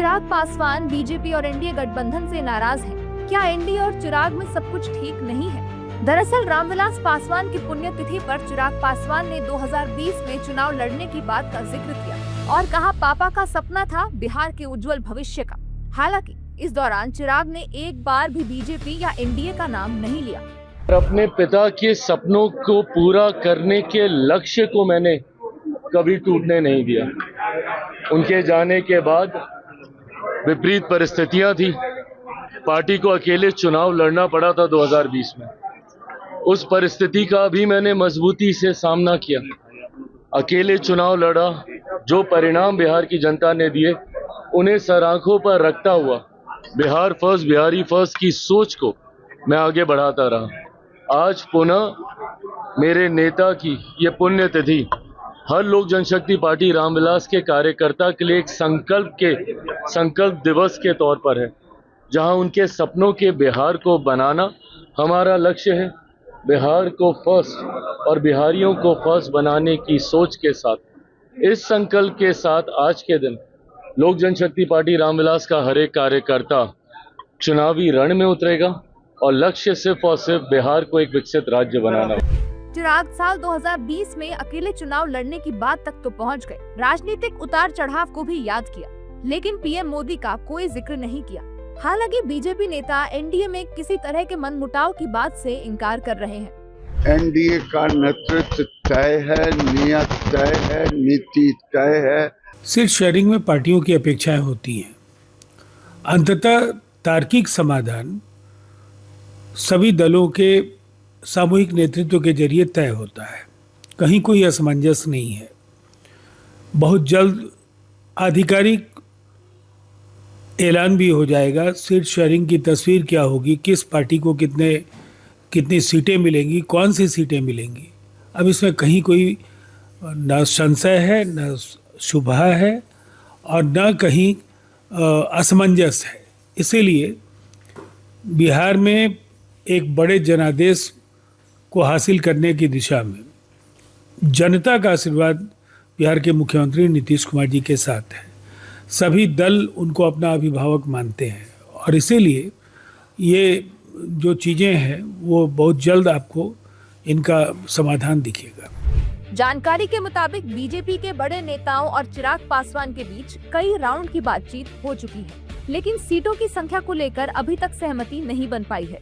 Chirag Paswan BJP और NDA गठबंधन से नाराज हैं। क्या एनडीए और चिराग में सब कुछ ठीक नहीं है? दरअसल रामविलास पासवान की पुण्यतिथि पर चिराग पासवान ने 2020 में चुनाव लड़ने की बात का जिक्र किया और कहा पापा का सपना था बिहार के उज्जवल भविष्य का। हालांकि इस दौरान चिराग ने एक बार भी बीजेपी या एनडीए का नाम नहीं लिया। अपने पिता के सपनों को पूरा करने के लक्ष्य को मैंने कभी टूटने नहीं दिया। उनके जाने के बाद विपरीत परिस्थितियां थी, पार्टी को अकेले चुनाव लड़ना पड़ा था 2020 में। उस परिस्थिति का भी मैंने मजबूती से सामना किया, अकेले चुनाव लड़ा। जो परिणाम बिहार की जनता ने दिए उन्हें सर आंखों पर रखता हुआ बिहार फर्स्ट, बिहारी फर्स्ट की सोच को मैं आगे बढ़ाता रहा। आज पुनः मेरे नेता की ये पुण्यतिथि हर लोक जनशक्ति पार्टी रामविलास के कार्यकर्ता के लिए एक संकल्प दिवस के तौर पर है, जहां उनके सपनों के बिहार को बनाना हमारा लक्ष्य है। बिहार को फर्स्ट और बिहारियों को फर्स्ट बनाने की सोच के साथ, इस संकल्प के साथ आज के दिन लोक जनशक्ति पार्टी रामविलास का हर एक कार्यकर्ता चुनावी रण में उतरेगा और लक्ष्य सिर्फ और सिर्फ बिहार को एक विकसित राज्य बनाना। चिराग साल 2020 में अकेले चुनाव लड़ने की बात तक तो पहुंच गए, राजनीतिक उतार चढ़ाव को भी याद किया, लेकिन पीएम मोदी का कोई जिक्र नहीं किया। हालांकि बीजेपी नेता एनडीए में किसी तरह के मनमुटाव की बात से इनकार कर रहे हैं। एनडीए का नेतृत्व तय है, नियत तय है, नीति तय है। सीट शेयरिंग में पार्टियों की अपेक्षाएं होती हैं। अंततः तार्किक समाधान सभी दलों के सामूहिक नेतृत्व के जरिए तय होता है। कहीं कोई असमंजस नहीं है। बहुत जल्द आधिकारिक ऐलान भी हो जाएगा। सीट शेयरिंग की तस्वीर क्या होगी, किस पार्टी को कितनी सीटें मिलेंगी, कौन सी सीटें मिलेंगी, अब इसमें कहीं कोई न संशय है, न शुभा है और न कहीं असमंजस है। इसीलिए बिहार में एक बड़े जनादेश को हासिल करने की दिशा में जनता का आशीर्वाद बिहार के मुख्यमंत्री नीतीश कुमार जी के साथ है। सभी दल उनको अपना अभिभावक मानते हैं और इसीलिए ये जो चीज़ें हैं वो बहुत जल्द आपको इनका समाधान दिखेगा। जानकारी के मुताबिक बीजेपी के बड़े नेताओं और चिराग पासवान के बीच कई राउंड की बातचीत हो चुकी है, लेकिन सीटों की संख्या को लेकर अभी तक सहमति नहीं बन पाई है।